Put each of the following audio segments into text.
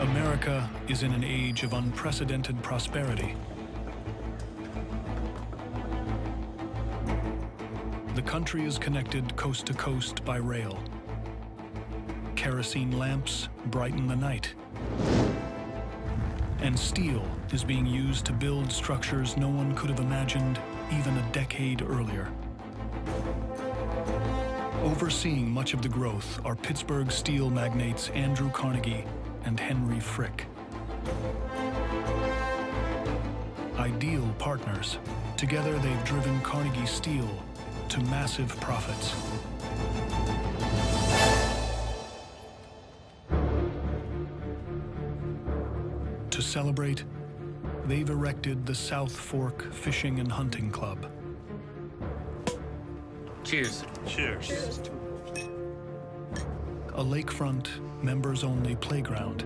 America is in an age of unprecedented prosperity. The country is connected coast to coast by rail. Kerosene lamps brighten the night. And steel is being used to build structures no one could have imagined even a decade earlier. Overseeing much of the growth are Pittsburgh steel magnates Andrew Carnegie and Henry Frick. Ideal partners, together they've driven Carnegie Steel to massive profits. To celebrate, they've erected the South Fork Fishing and Hunting Club. Cheers. Cheers. Cheers. A lakefront, members-only playground.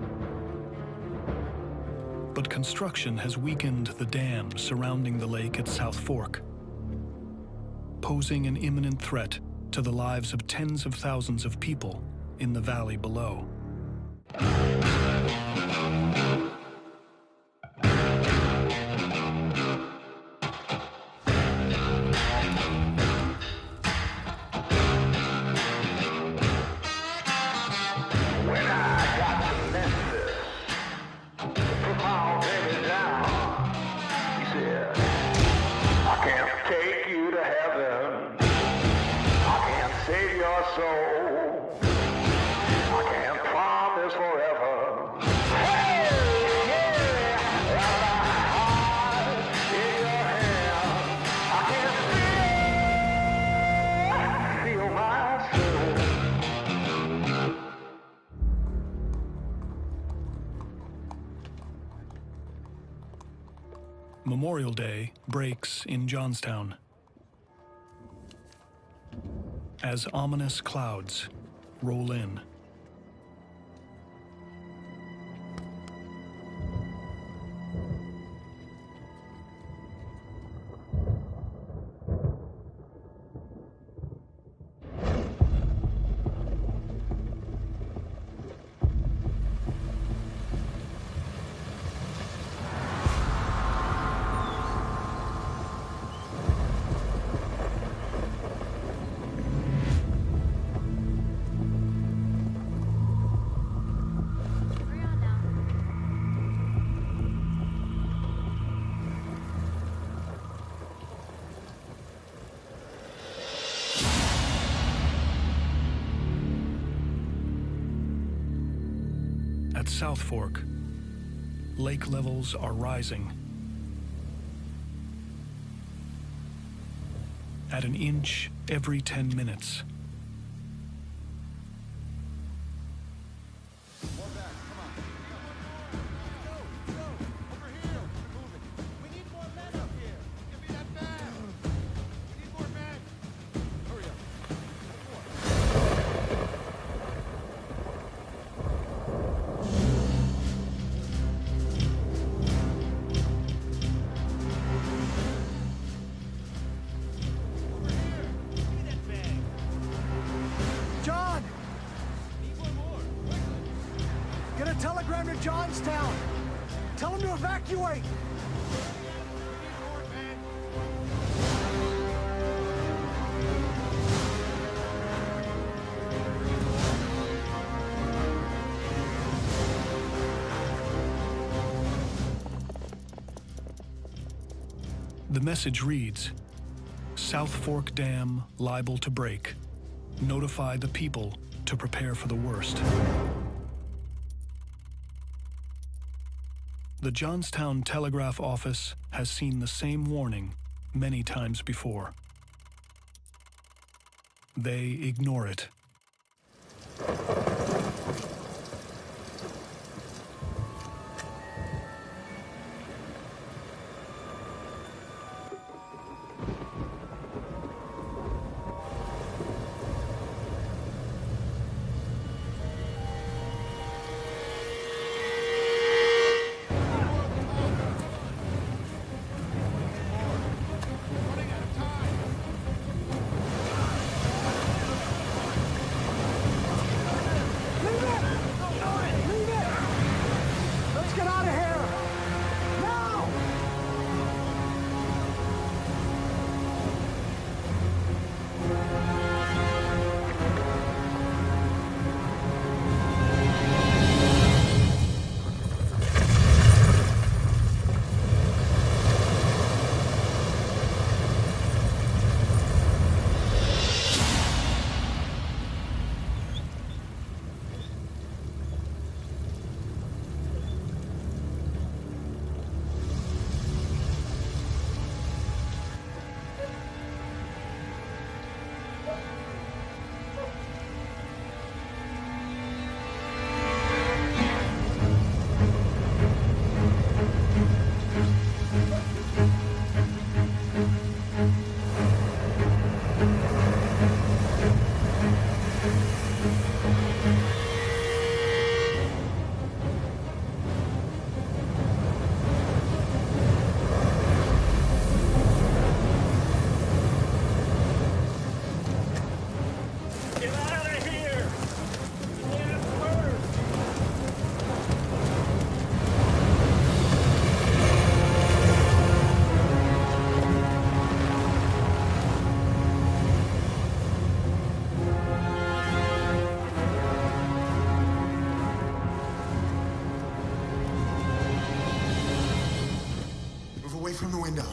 But construction has weakened the dam surrounding the lake at South Fork, posing an imminent threat to the lives of tens of thousands of people in the valley below. Memorial Day breaks in Johnstown as ominous clouds roll in. At South Fork, lake levels are rising. At an inch every 10 minutes. Johnstown! Tell them to evacuate! The message reads, South Fork Dam liable to break. Notify the people to prepare for the worst. The Johnstown Telegraph Office has seen the same warning many times before. They ignore it. from the window.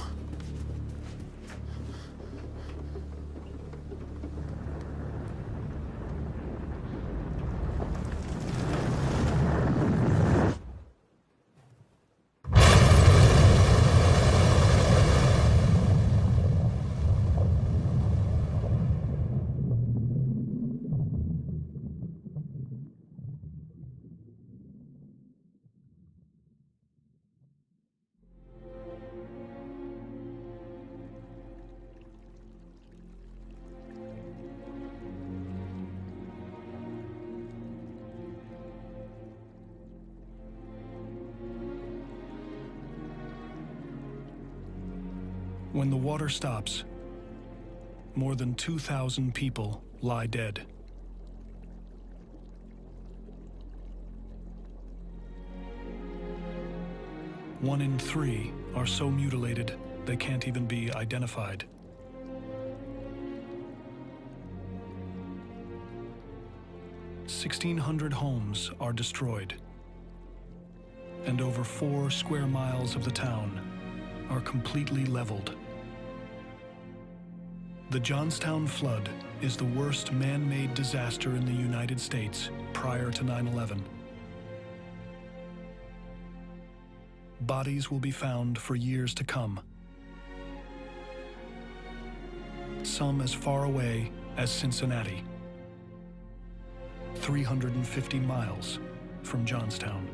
When the water stops, more than 2,000 people lie dead. One in 3 are so mutilated they can't even be identified. "1,600 homes are destroyed, and over 4 square miles of the town are completely leveled. The Johnstown flood is the worst man-made disaster in the United States prior to 9/11. Bodies will be found for years to come, some as far away as Cincinnati, 350 miles from Johnstown.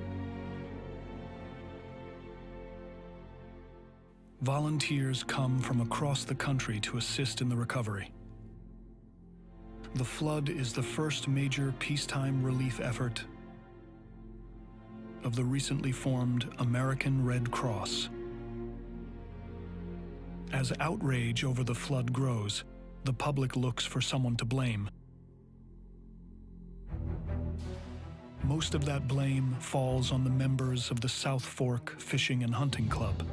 Volunteers come from across the country to assist in the recovery. The flood is the first major peacetime relief effort of the recently formed American Red Cross. As outrage over the flood grows, the public looks for someone to blame. Most of that blame falls on the members of the South Fork Fishing and Hunting Club.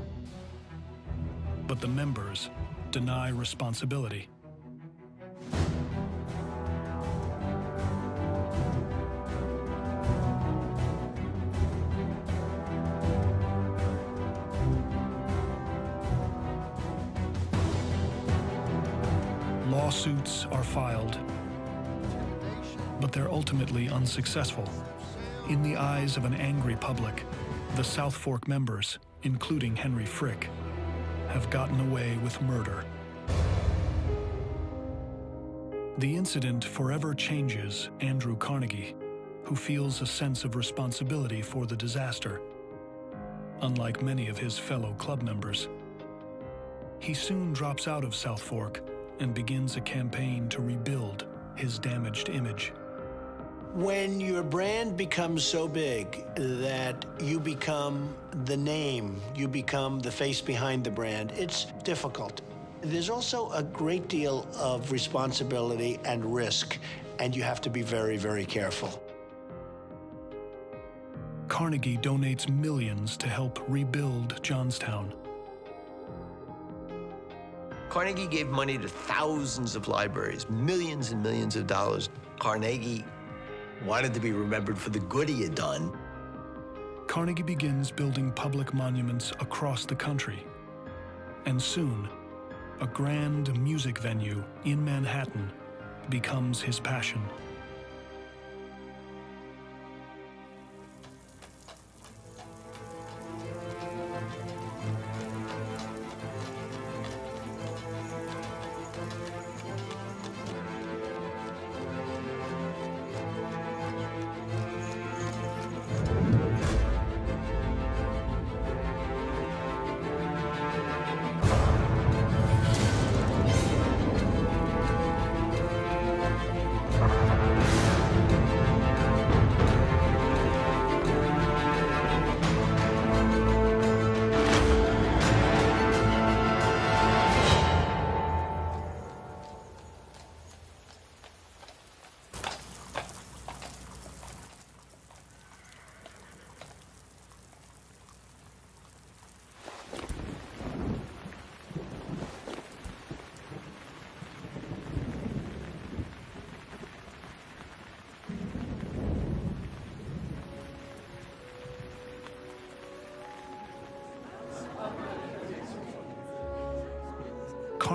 But the members deny responsibility. Lawsuits are filed, but they're ultimately unsuccessful. In the eyes of an angry public, the South Fork members, including Henry Frick, have gotten away with murder. The incident forever changes Andrew Carnegie, who feels a sense of responsibility for the disaster, unlike many of his fellow club members. He soon drops out of South Fork and begins a campaign to rebuild his damaged image. When your brand becomes so big that you become the name, you become the face behind the brand, it's difficult. There's also a great deal of responsibility and risk, and you have to be very, very careful. Carnegie donates millions to help rebuild Johnstown. Carnegie gave money to thousands of libraries, millions and millions of dollars. Carnegie wanted to be remembered for the good he had done. Carnegie begins building public monuments across the country. And soon, a grand music venue in Manhattan becomes his passion.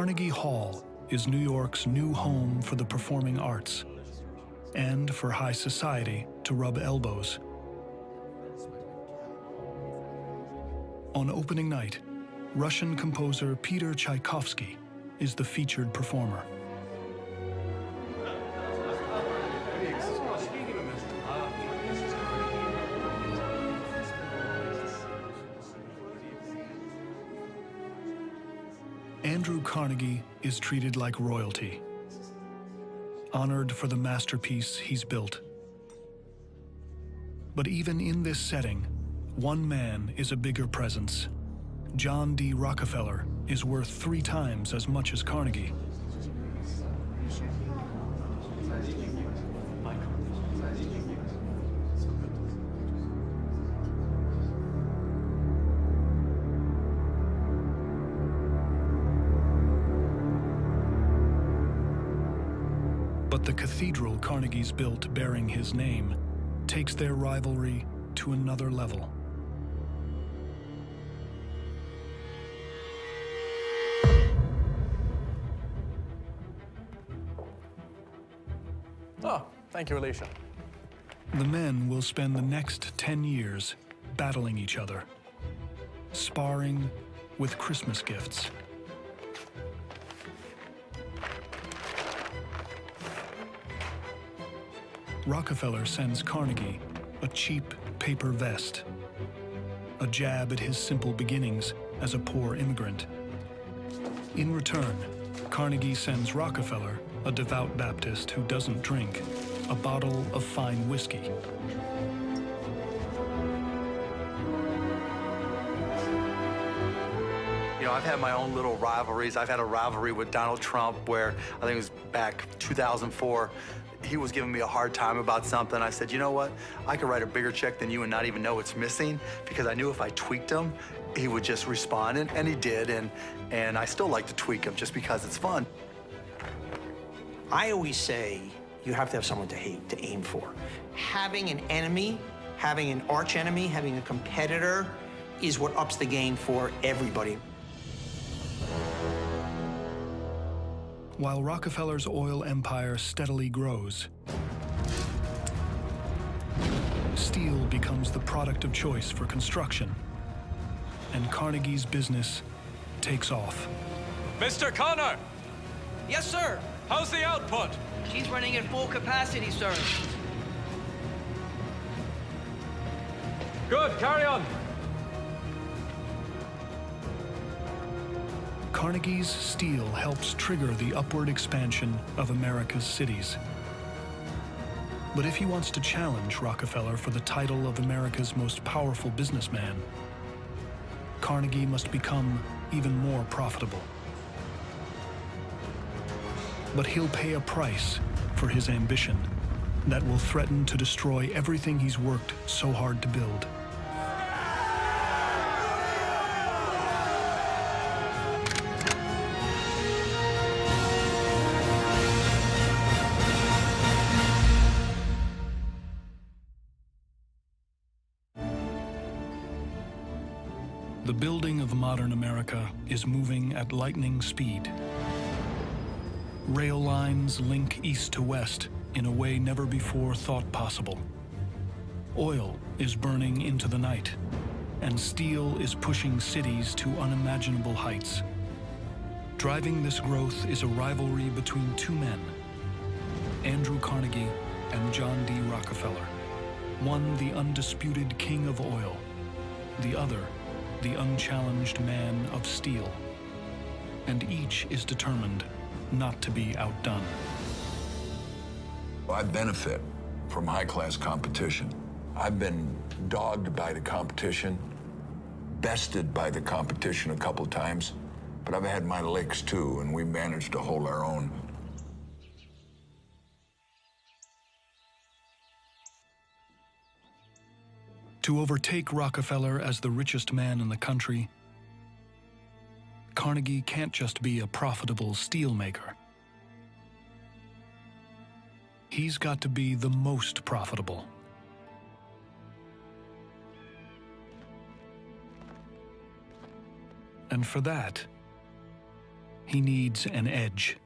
Carnegie Hall is New York's new home for the performing arts and for high society to rub elbows. On opening night, Russian composer Peter Tchaikovsky is the featured performer. Andrew Carnegie is treated like royalty, honored for the masterpiece he's built. But even in this setting, one man is a bigger presence. John D. Rockefeller is worth 3 times as much as Carnegie. But the cathedral Carnegie's built bearing his name takes their rivalry to another level. Oh, thank you, Alicia. The men will spend the next 10 years battling each other, sparring with Christmas gifts. Rockefeller sends Carnegie a cheap paper vest, a jab at his simple beginnings as a poor immigrant. In return, Carnegie sends Rockefeller, a devout Baptist who doesn't drink, a bottle of fine whiskey. You know, I've had my own little rivalries. I've had a rivalry with Donald Trump where I think it was back 2004. He was giving me a hard time about something. I said, you know what? I could write a bigger check than you and not even know it's missing, because I knew if I tweaked him, he would just respond, and he did, and I still like to tweak him just because it's fun. I always say you have to have someone to hate, to aim for. Having an enemy, having an arch enemy, having a competitor is what ups the game for everybody. While Rockefeller's oil empire steadily grows, steel becomes the product of choice for construction, and Carnegie's business takes off. Mr. Connor! Yes, sir. How's the output? She's running at full capacity, sir. Good, carry on. Carnegie's steel helps trigger the upward expansion of America's cities. But if he wants to challenge Rockefeller for the title of America's most powerful businessman, Carnegie must become even more profitable. But he'll pay a price for his ambition that will threaten to destroy everything he's worked so hard to build. The building of modern America is moving at lightning speed. Rail lines link east to west in a way never before thought possible. Oil is burning into the night, and steel is pushing cities to unimaginable heights. Driving this growth is a rivalry between 2 men, Andrew Carnegie and John D. Rockefeller. One the undisputed king of oil, the other the unchallenged man of steel. And each is determined not to be outdone. I benefit from high-class competition. I've been dogged by the competition, bested by the competition a couple times, but I've had my licks too, and we managed to hold our own. To overtake Rockefeller as the richest man in the country, Carnegie can't just be a profitable steelmaker. He's got to be the most profitable. And for that, he needs an edge.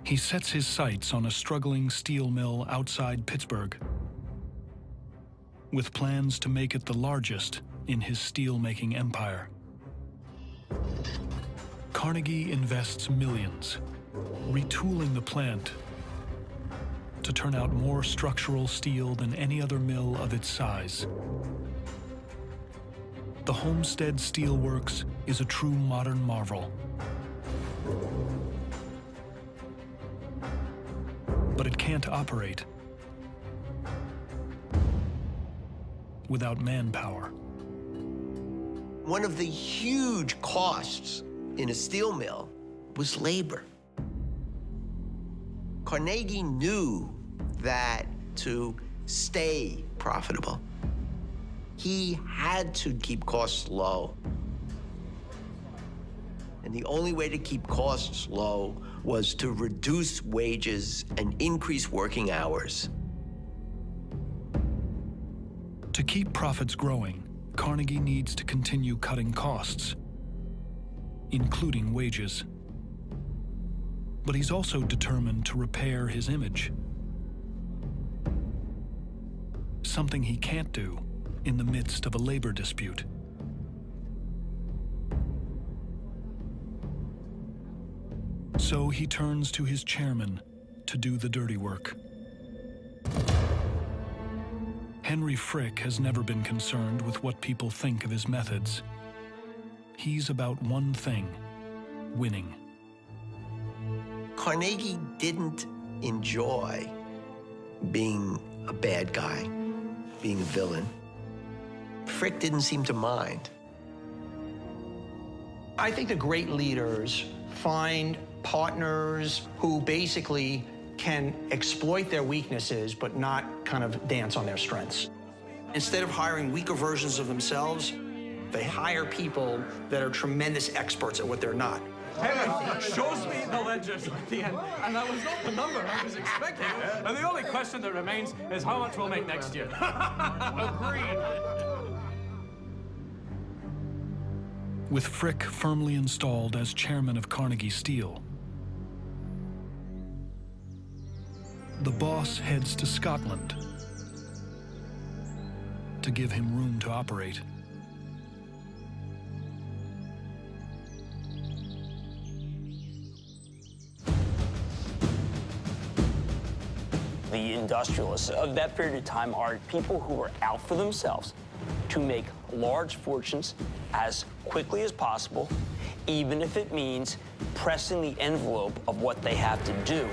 He sets his sights on a struggling steel mill outside Pittsburgh, with plans to make it the largest in his steel-making empire. Carnegie invests millions, retooling the plant to turn out more structural steel than any other mill of its size. The Homestead Steel Works is a true modern marvel. But it can't operate without manpower. One of the huge costs in a steel mill was labor. Carnegie knew that to stay profitable, he had to keep costs low. And the only way to keep costs low was to reduce wages and increase working hours. To keep profits growing, Carnegie needs to continue cutting costs, including wages. But he's also determined to repair his image, something he can't do in the midst of a labor dispute. So he turns to his chairman to do the dirty work. Henry Frick has never been concerned with what people think of his methods. He's about one thing: winning. Carnegie didn't enjoy being a bad guy, being a villain. Frick didn't seem to mind. I think the great leaders find partners who basically can exploit their weaknesses but not kind of dance on their strengths. Instead of hiring weaker versions of themselves, they hire people that are tremendous experts at what they're not. Henry shows me the ledgers at the end, and that was not the number I was expecting. And the only question that remains is how much we'll make next year. Agreed. With Frick firmly installed as chairman of Carnegie Steel, the boss heads to Scotland to give him room to operate. The industrialists of that period of time are people who were out for themselves to make large fortunes as quickly as possible, even if it means pressing the envelope of what they have to do.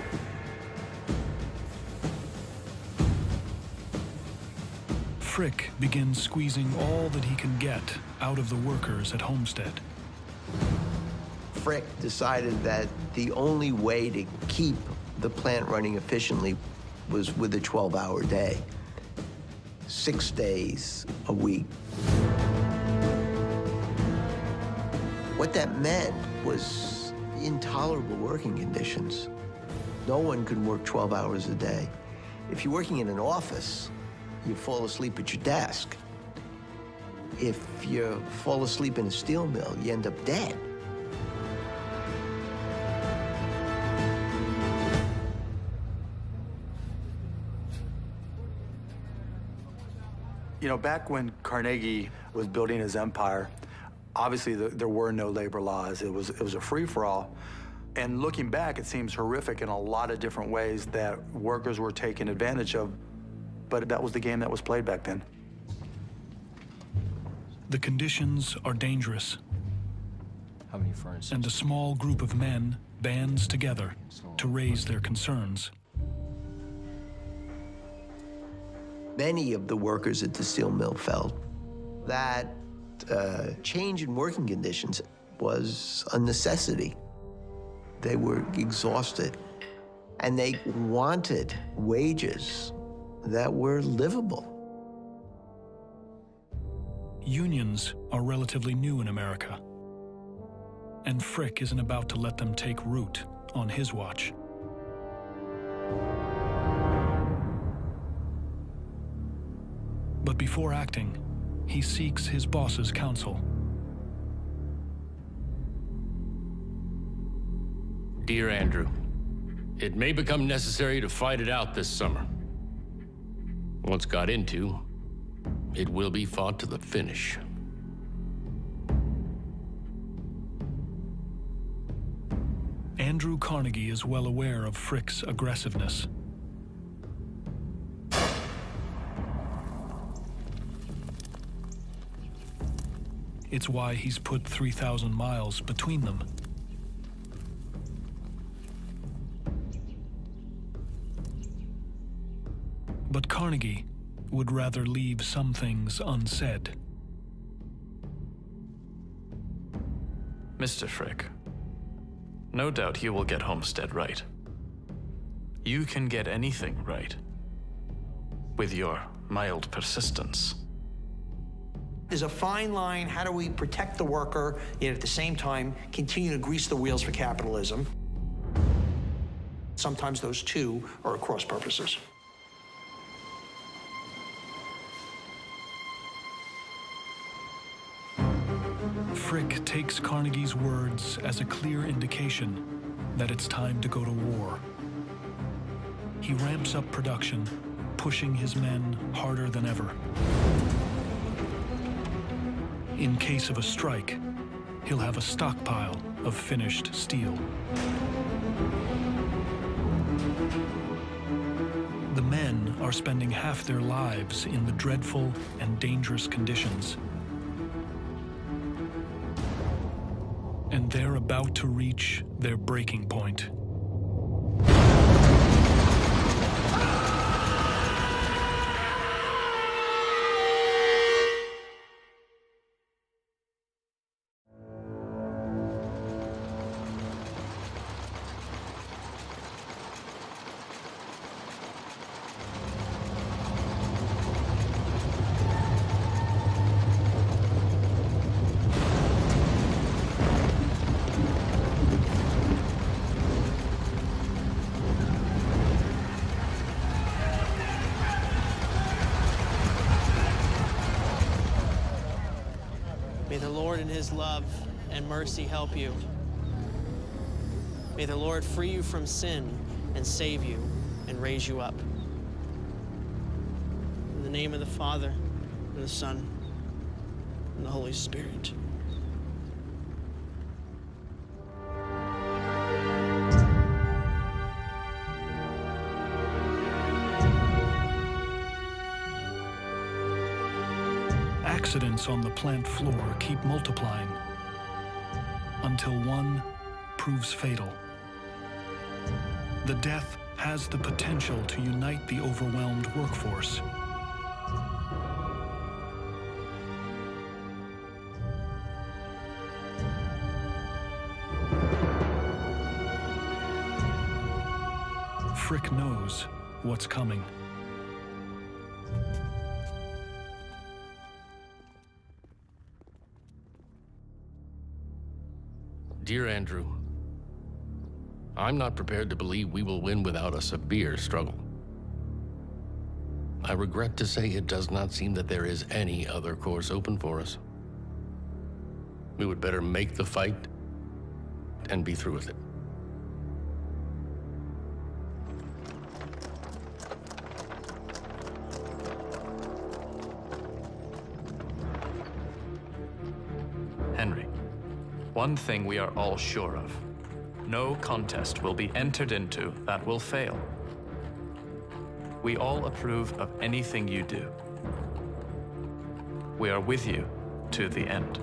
Frick begins squeezing all that he can get out of the workers at Homestead. Frick decided that the only way to keep the plant running efficiently was with a 12-hour day, 6 days a week. What that meant was intolerable working conditions. No one could work 12 hours a day. If you're working in an office, you fall asleep at your desk. If you fall asleep in a steel mill, you end up dead. You know, back when Carnegie was building his empire, obviously there were no labor laws. It was a free-for-all. And looking back, it seems horrific in a lot of different ways that workers were taken advantage of, but that was the game that was played back then. The conditions are dangerous. How many, for instance? And a small group of men bands together to raise their concerns. Many of the workers at the steel mill felt that change in working conditions was a necessity. They were exhausted, and they wanted wages that were livable. Unions are relatively new in America, and Frick isn't about to let them take root on his watch. But before acting, he seeks his boss's counsel. Dear Andrew, it may become necessary to fight it out this summer. Once got into, it will be fought to the finish. Andrew Carnegie is well aware of Frick's aggressiveness. It's why he's put 3,000 miles between them. But Carnegie would rather leave some things unsaid. Mr. Frick, no doubt you will get Homestead right. You can get anything right with your mild persistence. There's a fine line. How do we protect the worker, yet at the same time continue to grease the wheels for capitalism? Sometimes those two are at cross purposes. Frick takes Carnegie's words as a clear indication that it's time to go to war. He ramps up production, pushing his men harder than ever. In case of a strike, he'll have a stockpile of finished steel. The men are spending half their lives in the dreadful and dangerous conditions. And they're about to reach their breaking point. May the Lord in his love and mercy help you. May the Lord free you from sin and save you and raise you up. In the name of the Father, and the Son, and the Holy Spirit. Accidents on the plant floor keep multiplying until one proves fatal. The death has the potential to unite the overwhelmed workforce. Frick knows what's coming. Dear Andrew, I'm not prepared to believe we will win without a severe struggle. I regret to say it does not seem that there is any other course open for us. We would better make the fight and be through with it. Henry, one thing we are all sure of. No contest will be entered into that will fail. We all approve of anything you do. We are with you to the end.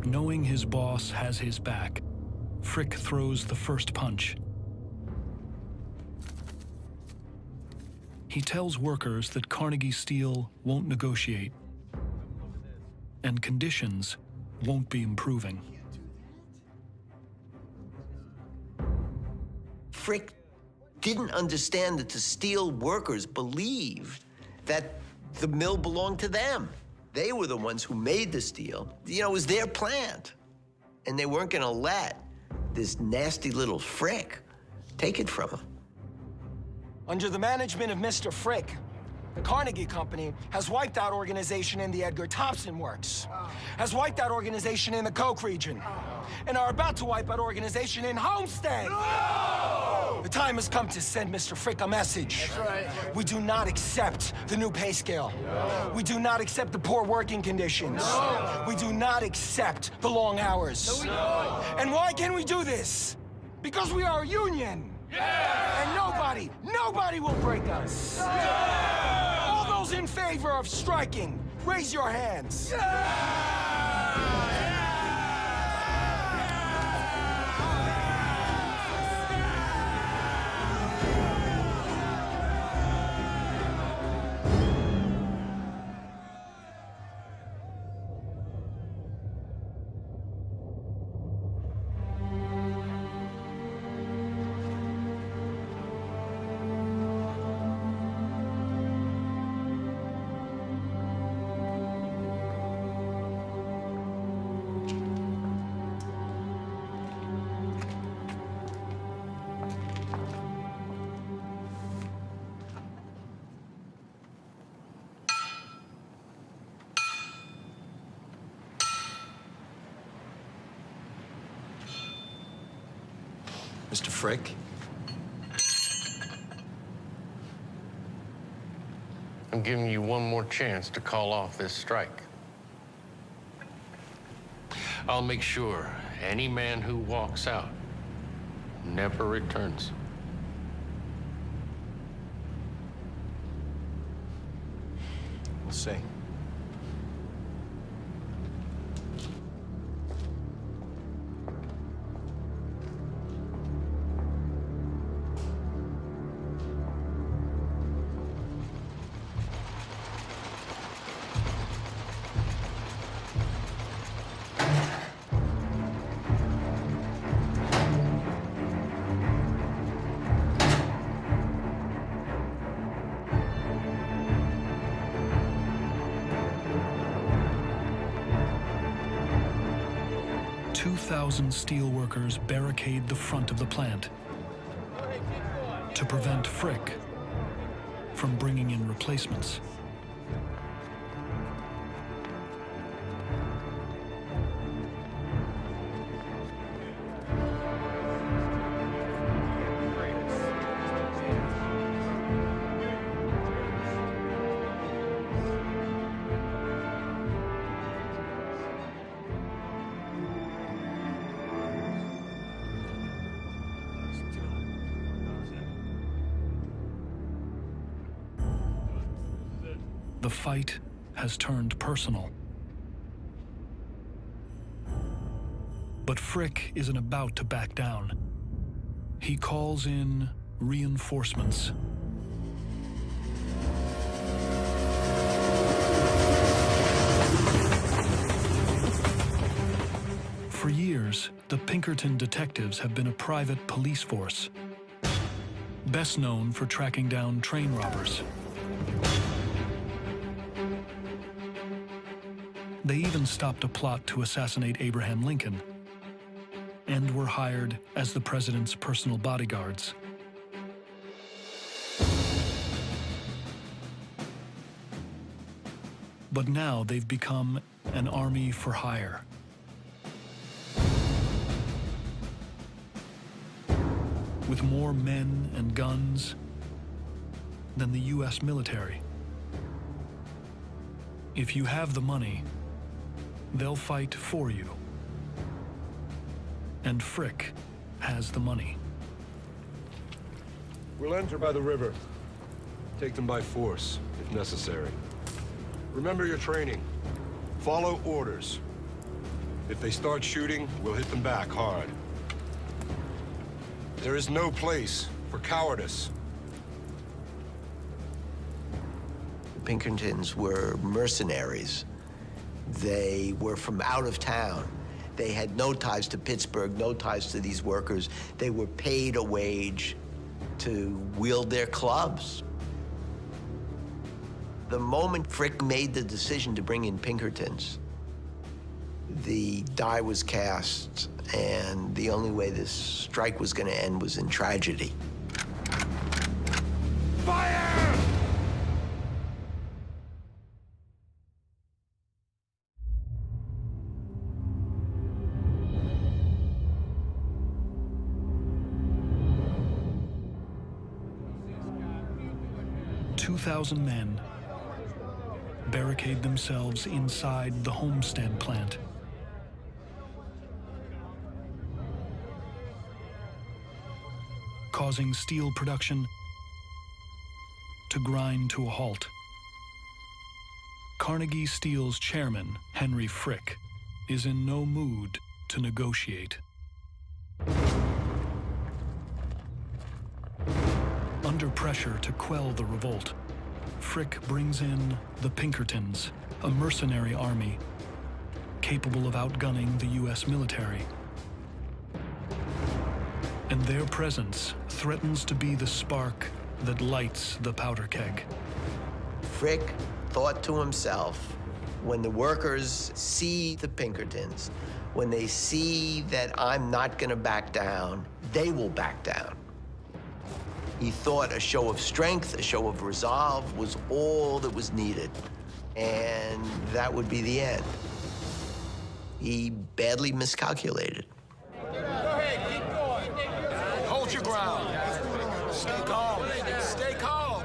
Knowing his boss has his back, Frick throws the first punch. He tells workers that Carnegie Steel won't negotiate, and conditions won't be improving. Frick didn't understand that the steel workers believed that the mill belonged to them. They were the ones who made the steel. You know, it was their plant. And they weren't gonna let this nasty little Frick take it from them. Under the management of Mr. Frick, The Carnegie Company has wiped out organization in the Edgar Thompson Works, has wiped out organization in the Coke region, and are about to wipe out organization in Homestead. No! The time has come to send Mr. Frick a message. That's right. We do not accept the new pay scale. No. We do not accept the poor working conditions. No. We do not accept the long hours. No. And why can we do this? Because we are a union. Yeah! And nobody will break us. Yeah! All those in favor of striking, raise your hands. Yeah! 'Mr. Frick? I'm giving you one more chance to call off this strike. I'll make sure any man who walks out never returns. We'll see. Steelworkers barricade the front of the plant to prevent Frick from bringing in replacements. The fight has turned personal. But Frick isn't about to back down. He calls in reinforcements. For years, the Pinkerton detectives have been a private police force, best known for tracking down train robbers. They even stopped a plot to assassinate Abraham Lincoln and were hired as the president's personal bodyguards. But now they've become an army for hire. With more men and guns than the U.S. military. If you have the money, they'll fight for you. And Frick has the money. We'll enter by the river. Take them by force, if necessary. Remember your training. Follow orders. If they start shooting, we'll hit them back hard. There is no place for cowardice. The Pinkertons were mercenaries. They were from out of town. They had no ties to Pittsburgh, no ties to these workers. They were paid a wage to wield their clubs. The moment Frick made the decision to bring in Pinkertons, the die was cast, and the only way this strike was going to end was in tragedy. Fire! 2,000 men barricade themselves inside the Homestead plant. Causing steel production to grind to a halt. Carnegie Steel's chairman, Henry Frick, is in no mood to negotiate. Under pressure to quell the revolt, Frick brings in the Pinkertons, a mercenary army capable of outgunning the U.S. military. And their presence threatens to be the spark that lights the powder keg. Frick thought to himself, when the workers see the Pinkertons, when they see that I'm not going to back down, they will back down. He thought a show of strength, a show of resolve was all that was needed, and that would be the end. He badly miscalculated. Go ahead, keep going. Hold your ground. Stay calm. Stay calm.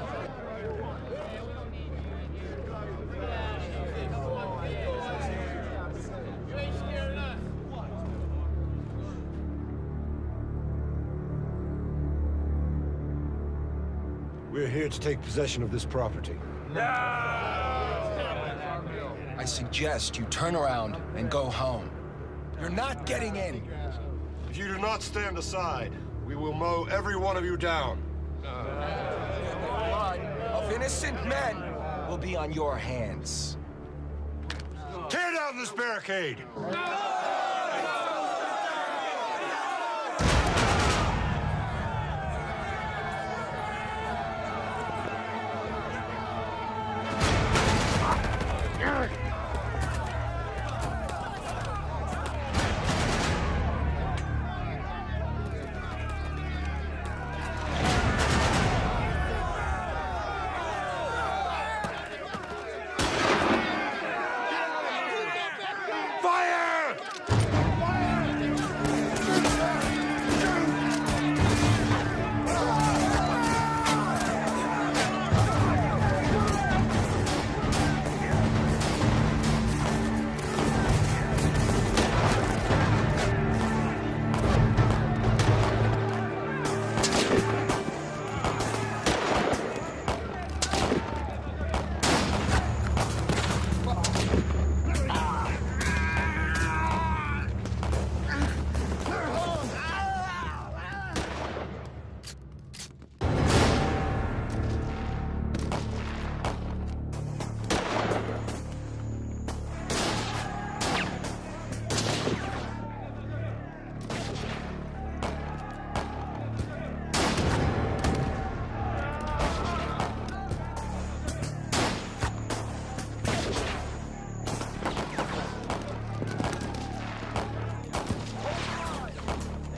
We're here to take possession of this property. I suggest you turn around and go home. You're not getting in. If you do not stand aside, we will mow every one of you down. Blood of innocent men will be on your hands. Tear down this barricade!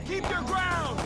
Keep your ground!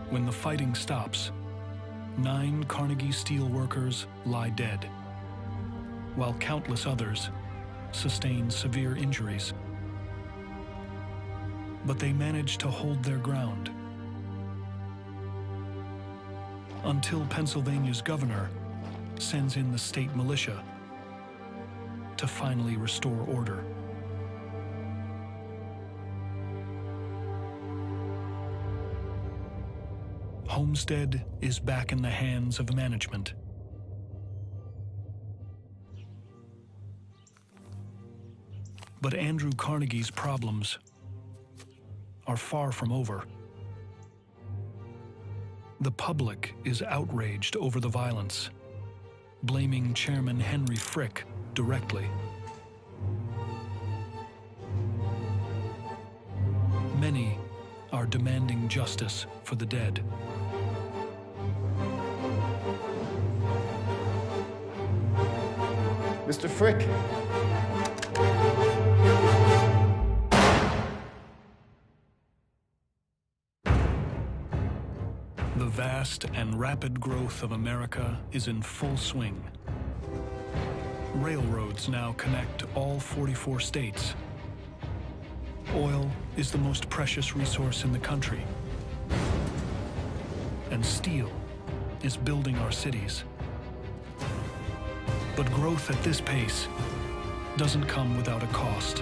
When the fighting stops, 9 Carnegie Steel workers lie dead, while countless others sustain severe injuries. But they manage to hold their ground. until Pennsylvania's governor sends in the state militia to finally restore order. Homestead is back in the hands of management. But Andrew Carnegie's problems are far from over. The public is outraged over the violence, blaming Chairman Henry Frick directly. Many are demanding justice for the dead. Mr. Frick. The vast and rapid growth of America is in full swing. Railroads now connect all 44 states. Oil is the most precious resource in the country. And steel is building our cities. But growth at this pace doesn't come without a cost.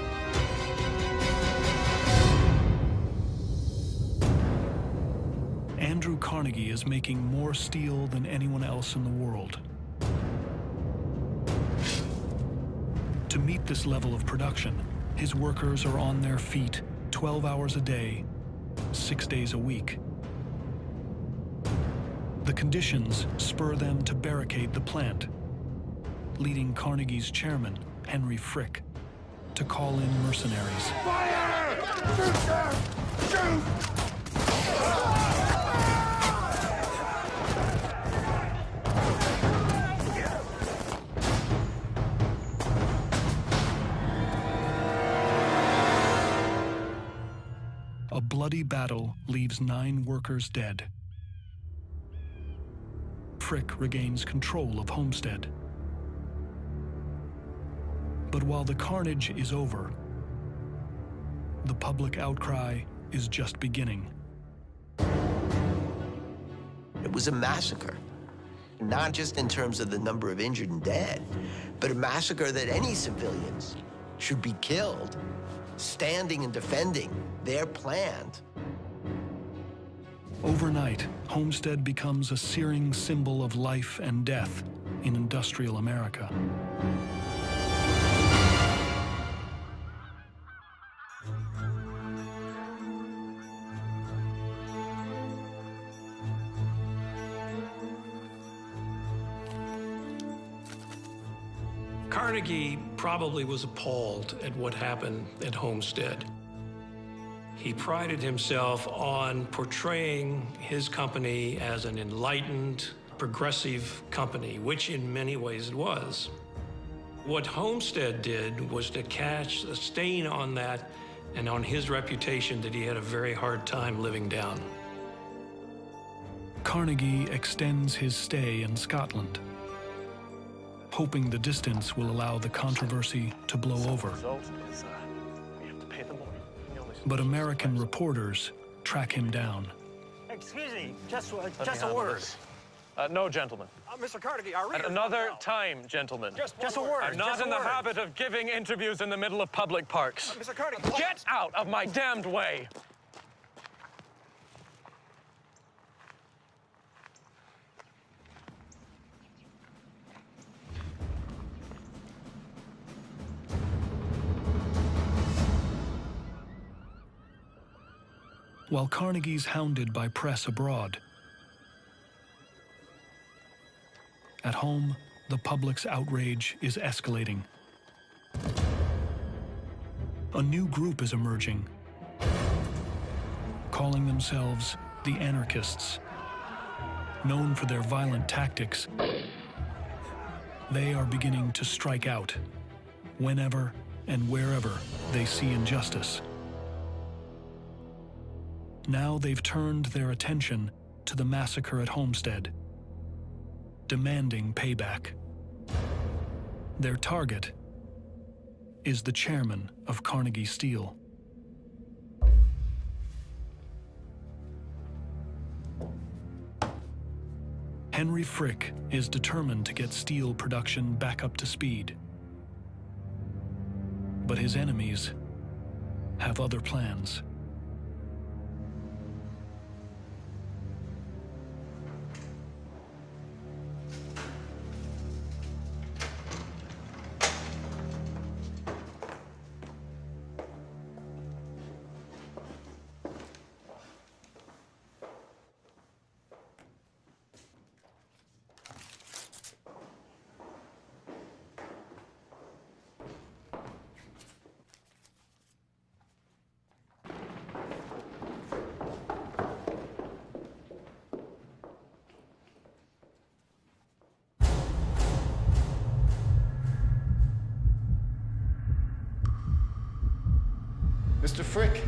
Andrew Carnegie is making more steel than anyone else in the world. To meet this level of production, his workers are on their feet 12 hours a day, 6 days a week. The conditions spur them to barricade the plant, leading Carnegie's chairman, Henry Frick, to call in mercenaries. Fire! Shoot them! Shoot! A bloody battle leaves 9 workers dead. Frick regains control of Homestead. But while the carnage is over, the public outcry is just beginning. It was a massacre, not just in terms of the number of injured and dead, but a massacre that any civilians should be killed standing and defending their plant. Overnight, Homestead becomes a searing symbol of life and death in industrial America. Carnegie probably was appalled at what happened at Homestead. He prided himself on portraying his company as an enlightened, progressive company, which in many ways it was. What Homestead did was to cast a stain on that and on his reputation that he had a very hard time living down. Carnegie extends his stay in Scotland, hoping the distance will allow the controversy to blow over. But American reporters track him down. Excuse me, just a word. No, gentlemen. Mr. Carnegie, our readers... At another time, gentlemen. Just a word. I'm not in the habit of giving interviews in the middle of public parks. Mr. Carnegie... Get out of my damned way! While Carnegie's hounded by press abroad, at home, the public's outrage is escalating. A new group is emerging, calling themselves the anarchists. Known for their violent tactics, they are beginning to strike out whenever and wherever they see injustice. Now they've turned their attention to the massacre at Homestead, demanding payback. Their target is the chairman of Carnegie Steel. Henry Frick is determined to get steel production back up to speed. But his enemies have other plans. Mr. Frick,